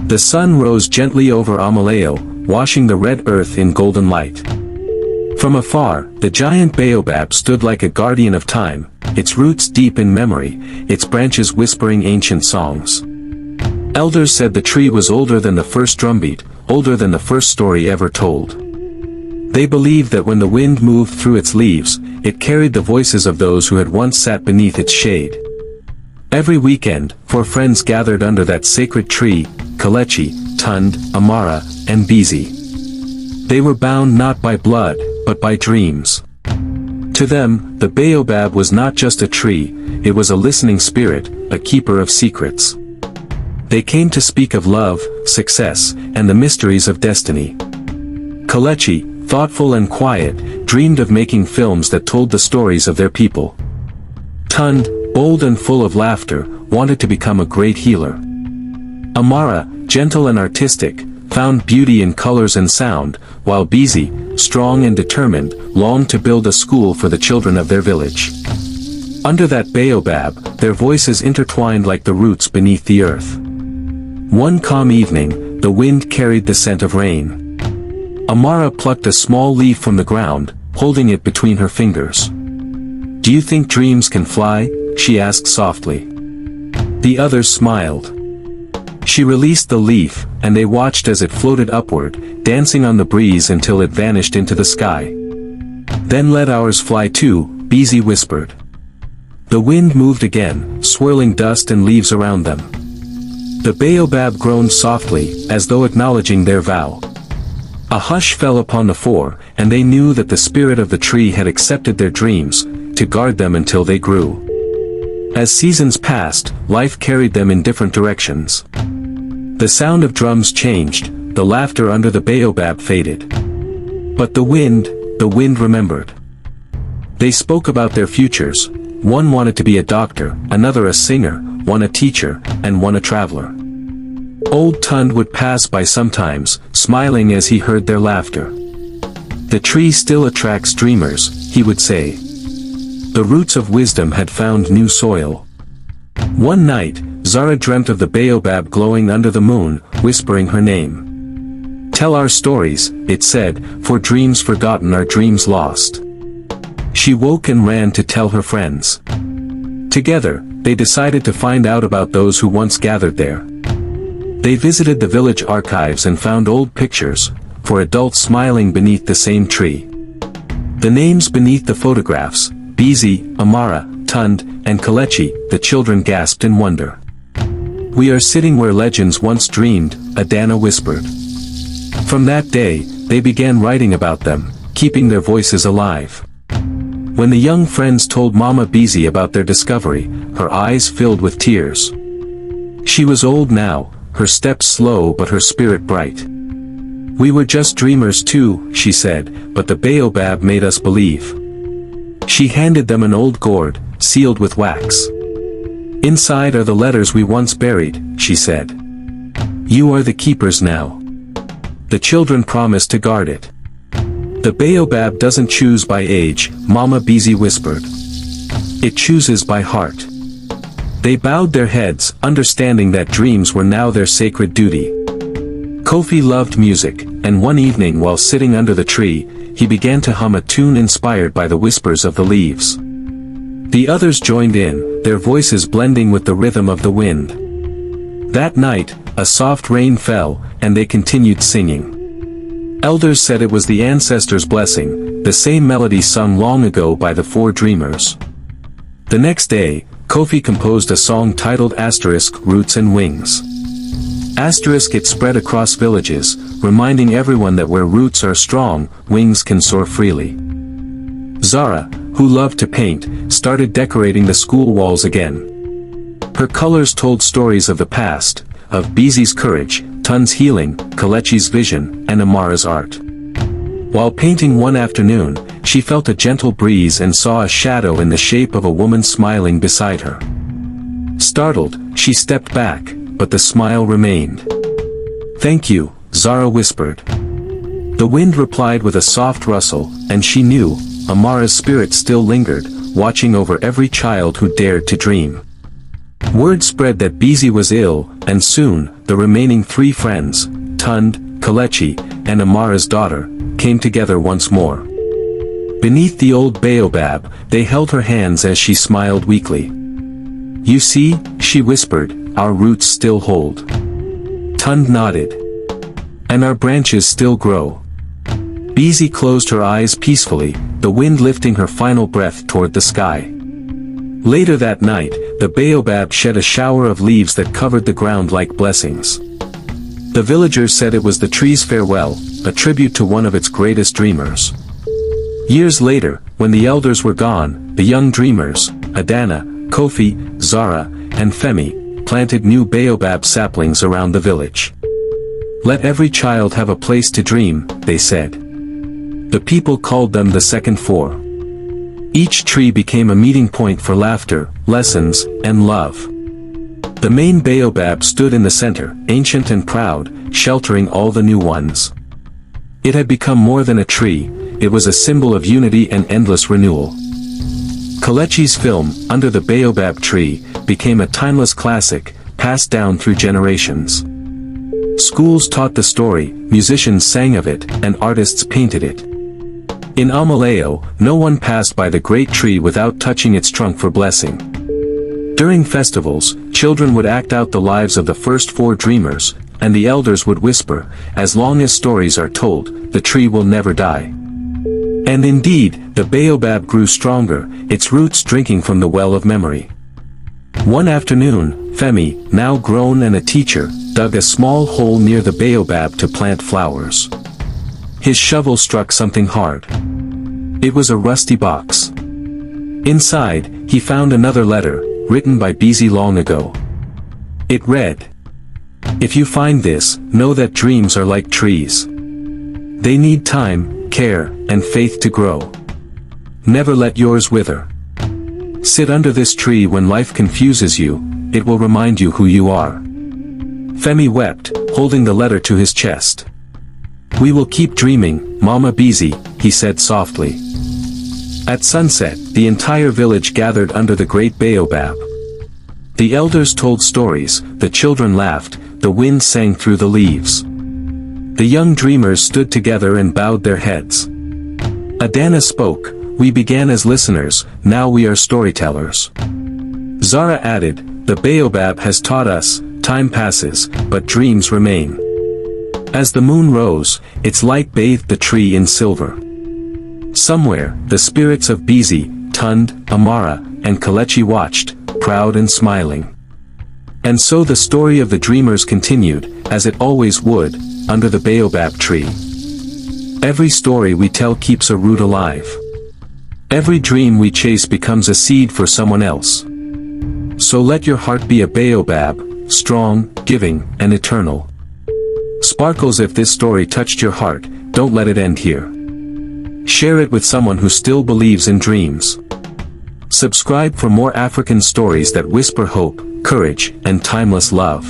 The sun rose gently over Omolayo, washing the red earth in golden light. From afar, the giant baobab stood like a guardian of time, its roots deep in memory, its branches whispering ancient songs. Elders said the tree was older than the first drumbeat, older than the first story ever told. They believed that when the wind moved through its leaves, it carried the voices of those who had once sat beneath its shade. Every weekend, 4 friends gathered under that sacred tree: Kelechi, Tunde, Amara, and Bisi. They were bound not by blood, but by dreams. To them, the baobab was not just a tree, it was a listening spirit, a keeper of secrets. They came to speak of love, success, and the mysteries of destiny. Kelechi, thoughtful and quiet, dreamed of making films that told the stories of their people. Tunde, bold and full of laughter, wanted to become a great healer. Amara, gentle and artistic, found beauty in colors and sound, while Bisi, strong and determined, longed to build a school for the children of their village. Under that baobab, their voices intertwined like the roots beneath the earth. One calm evening, the wind carried the scent of rain. Amara plucked a small leaf from the ground, holding it between her fingers. "Do you think dreams can fly?" she asked softly. The others smiled. She released the leaf, and they watched as it floated upward, dancing on the breeze until it vanished into the sky. "Then let ours fly too," Bisi whispered. The wind moved again, swirling dust and leaves around them. The baobab groaned softly, as though acknowledging their vow. A hush fell upon the 4, and they knew that the spirit of the tree had accepted their dreams, to guard them until they grew. As seasons passed, life carried them in different directions. The sound of drums changed, the laughter under the baobab faded. But the wind remembered. They spoke about their futures. One wanted to be a doctor, another a singer, one a teacher, and one a traveler. Old Tunde would pass by sometimes, smiling as he heard their laughter. "The tree still attracts dreamers," he would say. The roots of wisdom had found new soil. One night, Zara dreamt of the baobab glowing under the moon, whispering her name. "Tell our stories," it said, "for dreams forgotten are dreams lost." She woke and ran to tell her friends. Together, they decided to find out about those who once gathered there. They visited the village archives and found old pictures, for adults smiling beneath the same tree. The names beneath the photographs: Bisi, Amara, Tunde, and Kelechi, the children gasped in wonder. "We are sitting where legends once dreamed," Adana whispered. From that day, they began writing about them, keeping their voices alive. When the young friends told Mama Bisi about their discovery, her eyes filled with tears. She was old now, her steps slow but her spirit bright. "We were just dreamers too," she said, "but the baobab made us believe." She handed them an old gourd, sealed with wax. "Inside are the letters we once buried," she said. "You are the keepers now." The children promised to guard it. "The baobab doesn't choose by age," Mama Bisi whispered. "It chooses by heart." They bowed their heads, understanding that dreams were now their sacred duty. Kofi loved music, and one evening while sitting under the tree, he began to hum a tune inspired by the whispers of the leaves. The others joined in, their voices blending with the rhythm of the wind. That night, a soft rain fell, and they continued singing. Elders said it was the ancestors' blessing, the same melody sung long ago by the 4 dreamers. The next day, Kofi composed a song titled Roots and Wings. It spread across villages, reminding everyone that where roots are strong, wings can soar freely. Zara, who loved to paint, started decorating the school walls again. Her colors told stories of the past, of Bisi's courage, Tunde's healing, Kelechi's vision, and Amara's art. While painting one afternoon, she felt a gentle breeze and saw a shadow in the shape of a woman smiling beside her. Startled, she stepped back, but the smile remained. "Thank you," Zara whispered. The wind replied with a soft rustle, and she knew, Amara's spirit still lingered, watching over every child who dared to dream. Word spread that Bisi was ill, and soon, the remaining 3 friends, Tunde, Kelechi, and Amara's daughter, came together once more. Beneath the old baobab, they held her hands as she smiled weakly. "You see," she whispered, "our roots still hold." Tunde nodded. "And our branches still grow." Bisi closed her eyes peacefully, the wind lifting her final breath toward the sky. Later that night, the baobab shed a shower of leaves that covered the ground like blessings. The villagers said it was the tree's farewell, a tribute to one of its greatest dreamers. Years later, when the elders were gone, the young dreamers, Adana, Kofi, Zara, and Femi, planted new baobab saplings around the village. "Let every child have a place to dream," they said. The people called them the Second Four. Each tree became a meeting point for laughter, lessons, and love. The main baobab stood in the center, ancient and proud, sheltering all the new ones. It had become more than a tree, it was a symbol of unity and endless renewal. Kelechi's film, Under the Baobab Tree, became a timeless classic, passed down through generations. Schools taught the story, musicians sang of it, and artists painted it. In Omolayo, no one passed by the great tree without touching its trunk for blessing. During festivals, children would act out the lives of the first 4 dreamers, and the elders would whisper, "As long as stories are told, the tree will never die." And indeed, the baobab grew stronger, its roots drinking from the well of memory. One afternoon, Femi, now grown and a teacher, dug a small hole near the baobab to plant flowers. His shovel struck something hard. It was a rusty box. Inside, he found another letter, written by Bisi long ago. It read, "If you find this, know that dreams are like trees. They need time, care, and faith to grow. Never let yours wither. Sit under this tree when life confuses you, it will remind you who you are." Femi wept, holding the letter to his chest. "We will keep dreaming, Mama Bisi," he said softly. At sunset, the entire village gathered under the great baobab. The elders told stories, the children laughed, the wind sang through the leaves. The young dreamers stood together and bowed their heads. Adana spoke, "We began as listeners, now we are storytellers." Zara added, "The baobab has taught us, time passes, but dreams remain." As the moon rose, its light bathed the tree in silver. Somewhere, the spirits of Bisi, Tunde, Amara, and Kelechi watched, proud and smiling. And so the story of the dreamers continued, as it always would, under the baobab tree. Every story we tell keeps a root alive. Every dream we chase becomes a seed for someone else. So let your heart be a baobab, strong, giving, and eternal. Sparkles, if this story touched your heart, don't let it end here. Share it with someone who still believes in dreams. Subscribe for more African stories that whisper hope, courage, and timeless love.